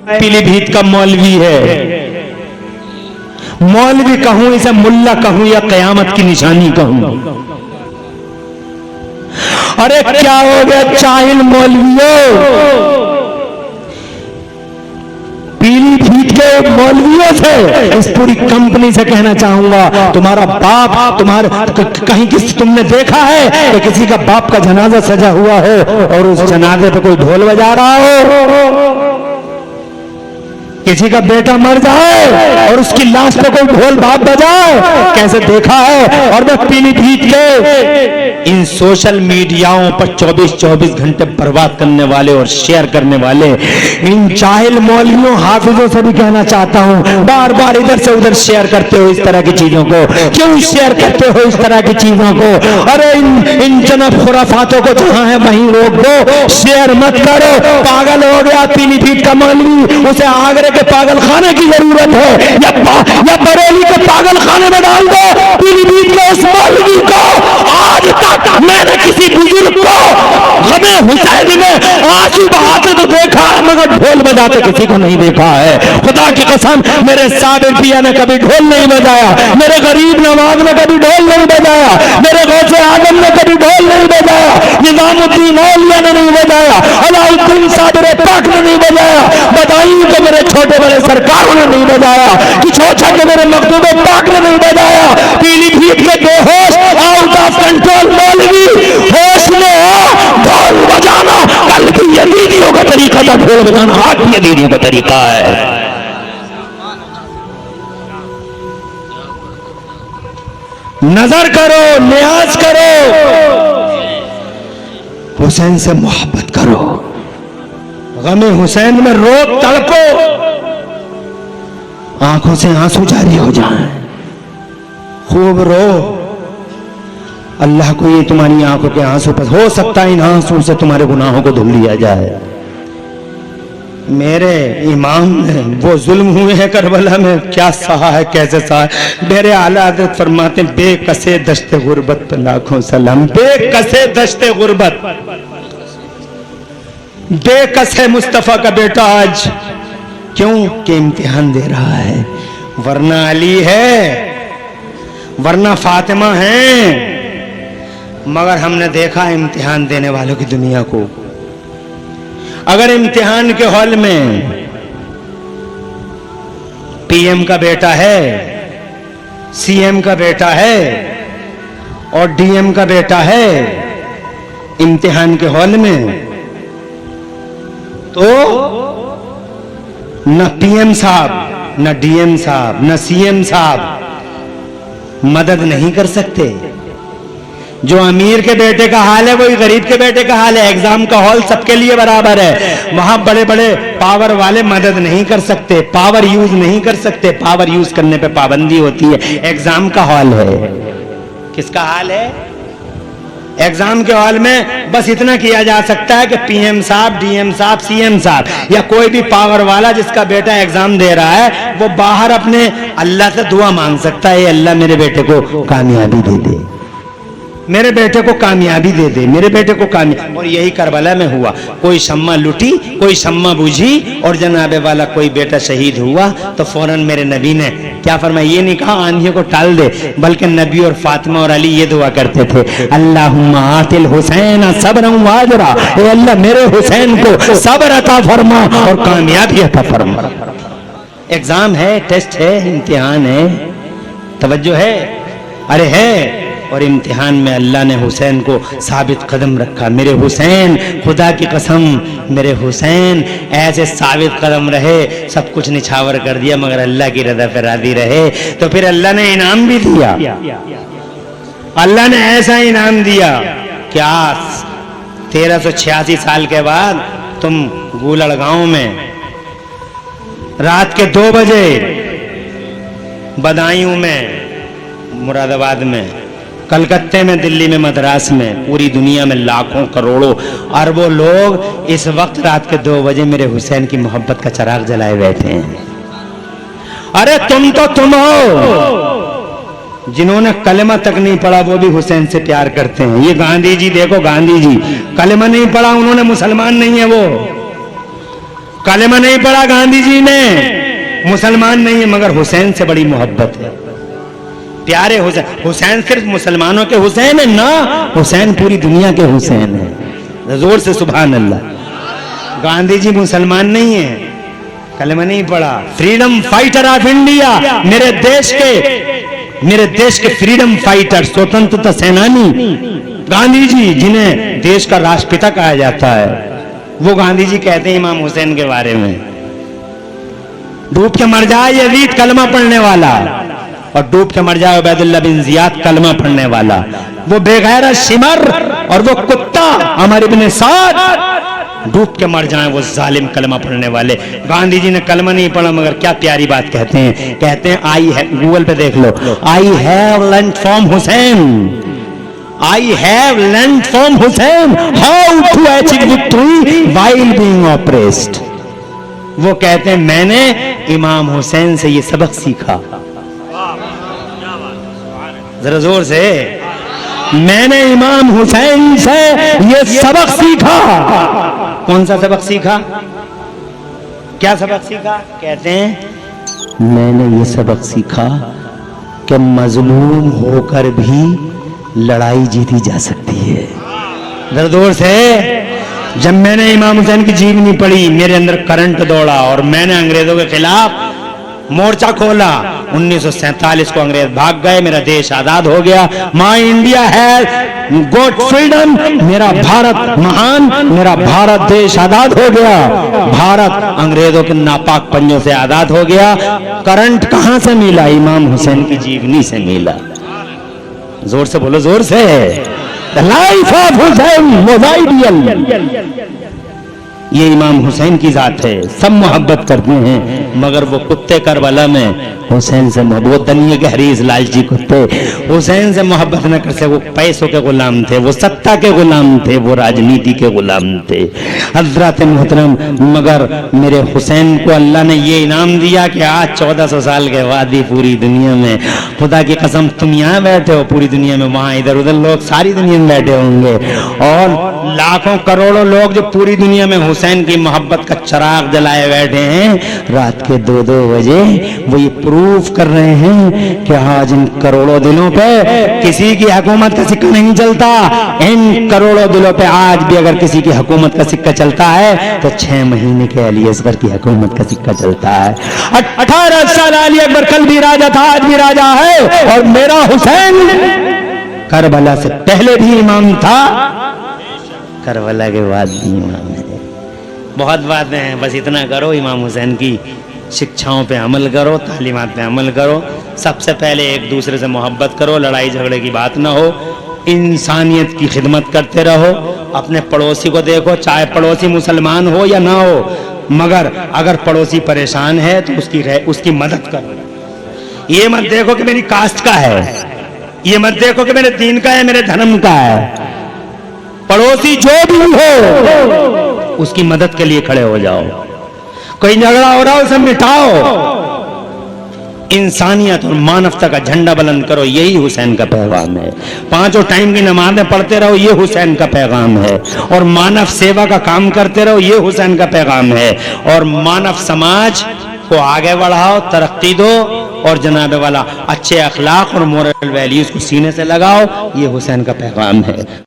पीलीभीत का मौलवी है। मौलवी कहूं इसे, मुल्ला कहूं या कयामत की निशानी कहूं। अरे क्या हो गया चाहिल मौलवियों, पीलीभीत के मौलवियों से, इस पूरी कंपनी से कहना चाहूंगा, तुम्हारा बाप, तुम्हारे कहीं तुमने देखा है कि किसी का बाप का जनाजा सजा हुआ हो और उस जनाजे पे कोई ढोल बजा रहा हो? किसी का बेटा मर जाए और उसकी लाश पे कोई ढोल बाप बजाए, कैसे देखा है? और मैं पीलीभीत के इन सोशल मीडियाओं पर 24-24 घंटे बर्बाद करने वाले और शेयर करने वाले इन जाहिल मौलवियों हाफिजों से भी कहना चाहता हूं, बार बार इधर से उधर शेयर करते हो इस तरह की चीजों को, क्यों शेयर करते हो इस तरह की चीजों को? अरे इन जनब खुराफातों को जहां है वहीं रोक दो, शेयर मत करो। पागल हो गया पीलीभीत का मौलवी, उसे आगरे के पागल खाने की जरूरत है या बरेली के पागल खाने में डाल दो। पीलीभीत के इस मौलवी को आज तक मैंने किसी बुजुर्ग को गमे हुसैन में आंसू बहाते तो देखा है, मगर ढोल बजाते किसी को नहीं देखा है। खुदा की कसम, मेरे साबिर पिया ने कभी ढोल नहीं बजाया, मेरे गरीब नवाज ने कभी ढोल नहीं बजाया, मेरे गौसे आजम ने कभी ढोल नहीं बजाया, निजामुद्दीन औलिया ने नहीं बजाया, अलाउद्दीन साबिर पाक ने नहीं बजाया, बदायूं के मेरे छोटे बड़े सरकारों ने नहीं बजाया, कि छोटा के मेरे मखदूम पाक ने नहीं बजाया। पीलीभीत के बेहोश आउट ऑफ कंट्रोल मौलवी, होश में हो, ढोल बजाना कल भी यजीदियों का तरीका था, ढोल बजाना आज भी यजीदियों का तरीका है। नजर करो, लिहाज करो, हुसैन से मोहब्बत करो, गमे हुसैन में रो, तड़पो, आंखों से आंसू जारी हो जाएं, खूब रो। अल्लाह को ये तुम्हारी आंखों के आंसू पर, हो सकता है इन आंसू से तुम्हारे गुनाहों को धुल लिया जाए। मेरे इमाम ने वो जुल्म हुए हैं करबला में, क्या सहा है, कैसे सहा है। मेरे आला हज़रत फरमाते हैं, बेकसे दश्ते गुर्बत पे लाखों सलाम, बेकसे दश्ते गुर्बत, बेकस है मुस्तफा का बेटा आज, क्यों कि इम्तिहान दे रहा है, वरना अली है, वरना फातिमा है, मगर हमने देखा इम्तिहान देने वालों की दुनिया को। अगर इम्तिहान के हॉल में पीएम का बेटा है, सीएम का बेटा है और डीएम का बेटा है इम्तिहान के हॉल में, तो न पीएम साहब, न डीएम साहब, न सीएम साहब मदद नहीं कर सकते। जो अमीर के बेटे का हाल है वही गरीब के बेटे का हाल है। एग्जाम का हॉल सबके लिए बराबर है, वहां बड़े बड़े पावर वाले मदद नहीं कर सकते, पावर यूज नहीं कर सकते, पावर यूज करने पे पाबंदी होती है। एग्जाम का हॉल है, किसका हाल है? एग्जाम के हॉल में बस इतना किया जा सकता है कि पीएम साहब, डीएम साहब, सीएम साहब या कोई भी पावर वाला जिसका बेटा एग्जाम दे रहा है, वो बाहर अपने अल्लाह से दुआ मांग सकता है, अल्लाह मेरे बेटे को कामयाबी दे दे, मेरे बेटे को कामयाबी दे दे, मेरे बेटे को कामयाबी। और यही करबला में हुआ, कोई शम्मा लुटी, कोई शम्मा बुझी और जनाबे वाला कोई बेटा शहीद हुआ तो फौरन मेरे नबी ने क्या फरमाया, ये नहीं कहा आंधियों को टाल दे, बल्कि नबी और फातिमा और अली ये दुआ करते थे, अल्लाहुम्मा आतिल हुसैन सब्रन वाजरा, ए अल्लाह मेरे हुसैन को सब्र अता फरमा और कामयाबी अता फरमा। एग्जाम है, टेस्ट है, इम्तिहान है, तवज्जो है, अरे है। और इम्तिहान में अल्लाह ने हुसैन को साबित कदम रखा। मेरे हुसैन, खुदा की कसम, मेरे हुसैन ऐसे साबित कदम रहे, सब कुछ निछावर कर दिया मगर अल्लाह की रज़ा पे राज़ी रहे। तो फिर अल्लाह ने इनाम भी दिया, अल्लाह ने ऐसा इनाम दिया क्या 1386 साल के बाद तुम गूलड़ गांव में रात के 2 बजे, बदायूं में, मुरादाबाद में, कलकत्ते में, दिल्ली में, मद्रास में, पूरी दुनिया में लाखों करोड़ों अरबों लोग इस वक्त रात के 2 बजे मेरे हुसैन की मोहब्बत का चिराग जलाए बैठे हैं। अरे तुम तो तुम हो जिन्होंने कलमा तक नहीं पढ़ा वो भी हुसैन से प्यार करते हैं। ये गांधी जी देखो, गांधी जी कलमा नहीं पढ़ा, उन्होंने मुसलमान नहीं है, वो कलमा नहीं पढ़ा गांधी जी ने, मुसलमान नहीं है मगर हुसैन से बड़ी मोहब्बत है। प्यारे हुसैन, हुसैन सिर्फ मुसलमानों के हुसैन है ना, हुसैन पूरी दुनिया के हुसैन है। जोर से सुभान अल्लाह। गांधी जी मुसलमान नहीं है, कलमा नहीं पढ़ा, फ्रीडम फाइटर ऑफ इंडिया, मेरे देश के फ्रीडम फाइटर, स्वतंत्रता सेनानी गांधी जी, जिन्हें देश का राष्ट्रपिता कहा जाता है, वो गांधी जी कहते हैं इमाम हुसैन के बारे में, डूब के मर जाए यजीद कलमा पढ़ने वाला, और डूब के मर जाए उबैदुल्लाह बिन जियाद कलमा पढ़ने वाला, वो बेगैरत शिमर और वो कुत्ता अमर इब्न साद डूब के मर जाएं, वो जालिम कलमा पढ़ने वाले। गांधी जी ने कलमा नहीं पढ़ा मगर क्या प्यारी बात कहते हैं आई है, गूगल पे देख लो, I have learned from Hussain, I have learned from Hussain how to achieve victory while being oppressed. वो कहते हैं मैंने इमाम हुसैन से ये सबक सीखा, जरा जोर से, मैंने इमाम हुसैन से ये सबक सीखा। कौन सा सबक सीखा? क्या सबक सीखा? कहते हैं मैंने ये सबक सीखा कि मजलूम होकर भी लड़ाई जीती जा सकती है। जरा जोर से, जब मैंने इमाम हुसैन की जीवनी पढ़ी मेरे अंदर करंट दौड़ा और मैंने अंग्रेजों के खिलाफ मोर्चा खोला। 1947 को अंग्रेज भाग गए, मेरा देश आजाद हो गया। माय इंडिया है गॉट फ्रीडम, मेरा भारत महान, मेरा भारत देश आजाद हो गया, भारत अंग्रेजों के नापाक पंजों से आजाद हो गया। करंट कहां से मिला? इमाम हुसैन की जीवनी से मिला। जोर से बोलो, जोर से। The life of Hussain was ideal. ये इमाम हुसैन की जात है, सब मोहब्बत करते हैं मगर वो कुत्ते करबला में हुसैन से मोहब्बत, तनिए के हरीस लालची कुत्ते हुसैन से मोहब्बत न कर सके। वो पैसों के गुलाम थे, वो सत्ता के गुलाम थे, वो राजनीति के गुलाम थे। हजरत मोहतरम, मगर मेरे हुसैन को अल्लाह ने ये इनाम दिया कि आज 1400 साल के बाद ही पूरी दुनिया में, खुदा की कसम तुम यहाँ बैठे हो, पूरी दुनिया में वहां इधर उधर लोग सारी दुनिया में बैठे होंगे, और लाखों करोड़ों लोग जो पूरी दुनिया में हुसैन की मोहब्बत का चिराग जलाए बैठे हैं, रात के 2-2 बजे वो ये प्रूफ कर रहे हैं कि आज इन करोड़ों दिलों पे किसी की हुकूमत का सिक्का नहीं चलता। इन करोड़ों दिलों पे आज भी अगर किसी की हुकूमत का सिक्का चलता है तो 6 महीने के अली असगर की हुकूमत का सिक्का चलता है। 18 साल अली अकबर कल भी राजा था, आज भी राजा है, और मेरा हुसैन करबला से पहले भी इमाम था, करबला के बाद भी इमाम है। बहुत बातें हैं, बस इतना करो, इमाम हुसैन की शिक्षाओं पे अमल करो, तालीमात पे अमल करो। सबसे पहले एक दूसरे से मोहब्बत करो, लड़ाई झगड़े की बात ना हो, इंसानियत की खिदमत करते रहो। अपने पड़ोसी को देखो, चाहे पड़ोसी मुसलमान हो या ना हो, मगर अगर पड़ोसी परेशान है तो उसकी मदद करो। ये मत देखो कि मेरी कास्ट का है, ये मत देखो कि मेरे दीन का है, मेरे धर्म का है। पड़ोसी जो भी हो उसकी मदद के लिए खड़े हो जाओ। कोई झगड़ा हो रहा हो उसे मिटाओ, इंसानियत और मानवता का झंडा बुलंद करो, यही हुसैन का पैगाम है। 5 टाइम की नमाजें पढ़ते रहो, ये हुसैन का पैगाम है। और मानव सेवा का काम करते रहो, ये हुसैन का पैगाम है। और मानव समाज को आगे बढ़ाओ, तरक्की दो, और जनाब वाला अच्छे अखलाक और मोरल वैल्यूज को सीने से लगाओ, ये हुसैन का पैगाम है।